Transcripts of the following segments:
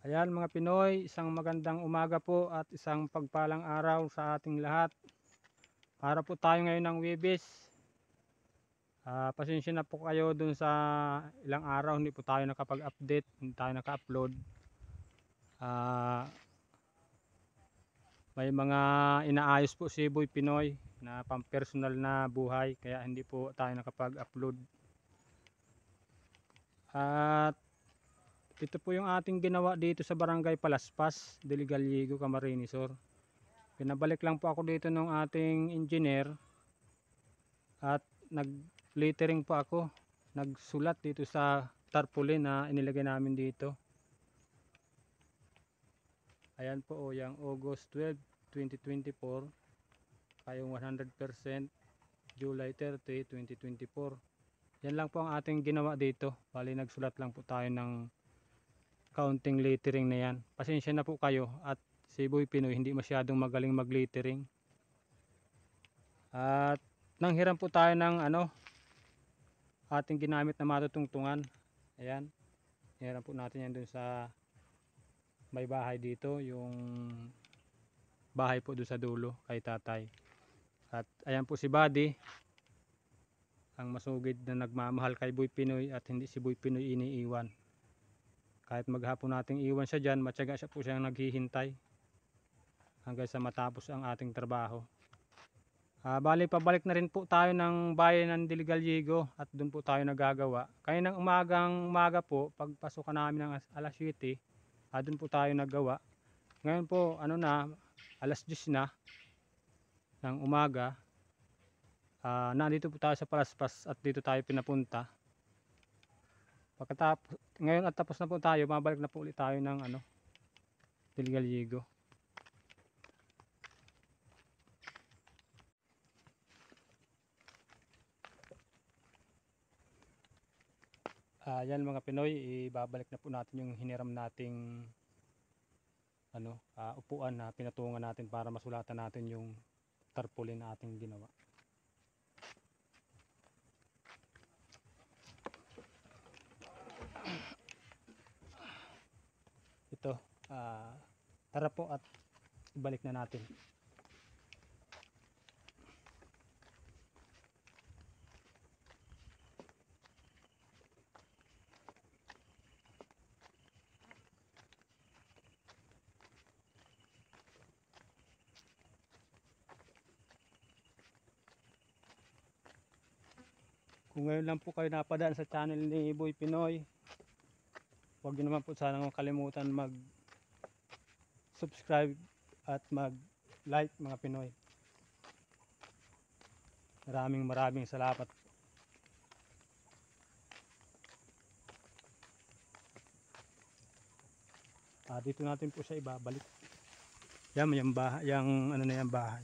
Ayan mga Pinoy, isang magandang umaga po at isang pagpalang araw sa ating lahat. Araw po tayo ngayon ng Huwebes. Pasensya na po kayo dun sa ilang araw hindi po tayo nakapag-update, hindi tayo naka-upload. May mga inaayos po si Boy Pinoy na pampersonal na buhay kaya hindi po tayo nakapag-upload. At ito po yung ating ginawa dito sa Barangay Palaspas, Dili Gallego, Camarines Sur. Pinabalik lang po ako dito ng ating engineer at nag-lettering po ako. Nagsulat dito sa tarpaulin na inilagay namin dito. Ayan po yung August 12, 2024. Kayong 100% July 30, 2024. Yan lang po ang ating ginawa dito. Bali nagsulat lang po tayo ng counting lettering na yan. Pasensya na po kayo at si Boy Pinoy hindi masyadong magaling mag-lettering. At nanghiram po tayo ng ating ginamit na matutungtungan. Ayan. Hiram po natin yan dun sa may bahay dito. Yung bahay po dun sa dulo kay tatay. At ayan po si Buddy. Ang masugid na nagmamahal kay Boy Pinoy at hindi si Boy Pinoy iniiwan. Kahit maghapon nating iwan siya dyan, matyaga siya po siyang naghihintay hanggang sa matapos ang ating trabaho. Bali pabalik na rin po tayo ng bayan ng Dili Gallego at doon po tayo nagagawa. Kaya ng umaga po, pagpasok namin ng alas 7, doon po tayo naggawa. Ngayon po, alas 10 na ng umaga. Nandito po tayo sa Palaspas at dito tayo pinapunta. Pagkatapos, ngayon at tapos na po tayo, mabalik na po ulit tayo ng Dili Gallego. Yan mga Pinoy, ibabalik na po natin yung hiniram nating upuan na pinatungan natin para masulatan natin yung tarpaulin na ating ginawa. Ito, tara po at ibalik na natin. Kung ngayon lang po kayo napadaan sa channel ni Boy Pinoy, huwag niyo naman po sana makalimutan mag subscribe at mag like mga Pinoy. Maraming salamat. Dito natin po siya ibabalik. Yan yung bahay, yung na yan bahay.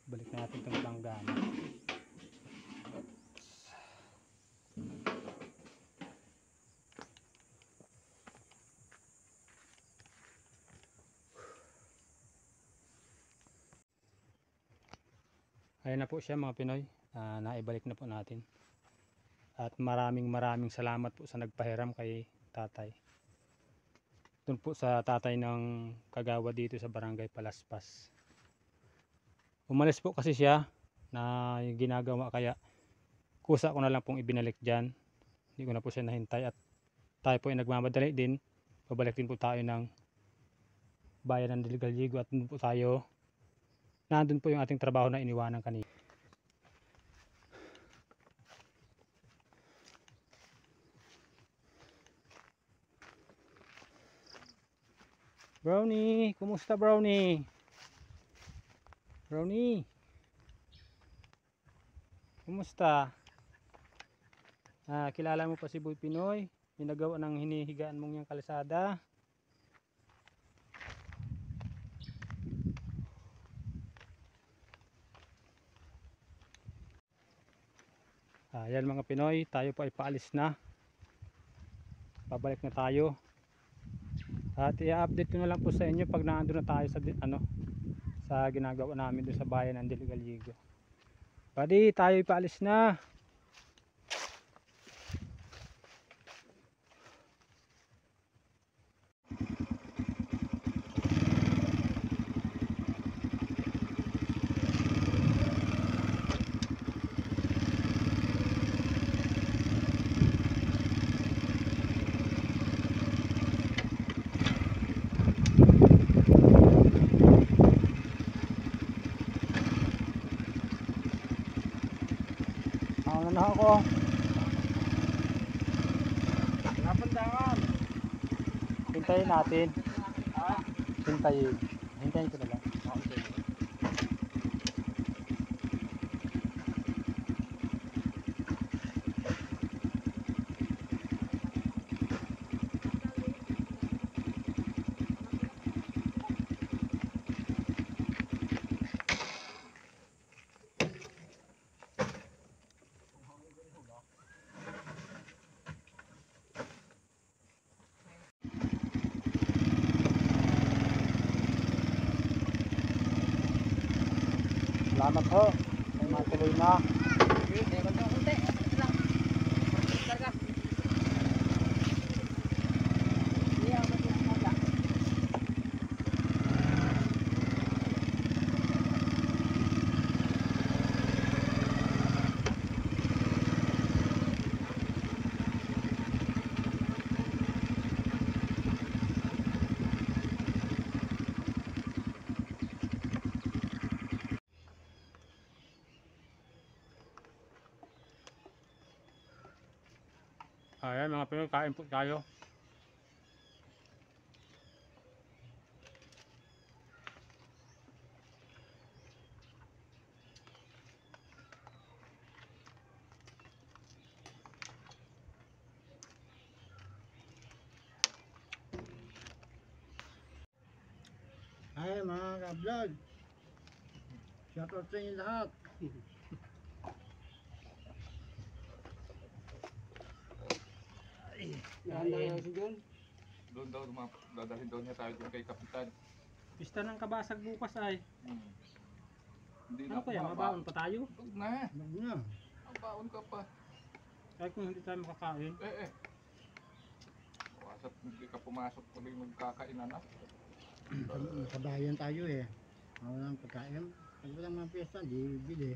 Balik natin itong langgana. Ayan na po siya mga Pinoy. Naibalik na po natin. At maraming salamat po sa nagpahiram kay tatay. Doon po sa tatay ng kagawa dito sa Barangay Palaspas. Umalis po kasi siya na yung ginagawa kaya kusa ko na lang pong ibinalik dyan. Hindi ko na po siya nahintay at tayo po ay nagmamadali din. Pabalik din po tayo ng bayan ng Dili Gallego at doon po tayo. Nandun po yung ating trabaho na iniwanan kanina. Brownie, kumusta Brownie? Brownie, kumusta? Kilala mo pa si Boy Pinoy? Yung nagawa ng hinihigaan mong yung kalsada? Ayan mga Pinoy, tayo po ay paalis na. Pabalik na tayo. At i-update ko na lang po sa inyo pag naandun na tayo sa sa ginagawa namin doon sa bayan ng Diligaligo. Buddy, tayo ay paalis na. Ano na ako? Napandangan. Hintayin natin. Hintayin. Hintayin ko na lang. Salamat ho. May matuloy na. Ayan mga Pinoy, kain po tayo. Ay mga ka-vlog. Shoutout sa inyo lahat. Doon daw, dadalhin daw niya tayo doon kay Kapitan. Pista ng kabasag bukas ay. Hindi Ano kaya, mabaon pa tayo? Huwag na. Huwag na. Ang baon ka pa. Kaya kung hindi tayo makakain. Wasat hindi ka pumasok kung magkakainan na. Sa bayan tayo eh. Walang pagkain. Pag walang mga piyesta, di bili.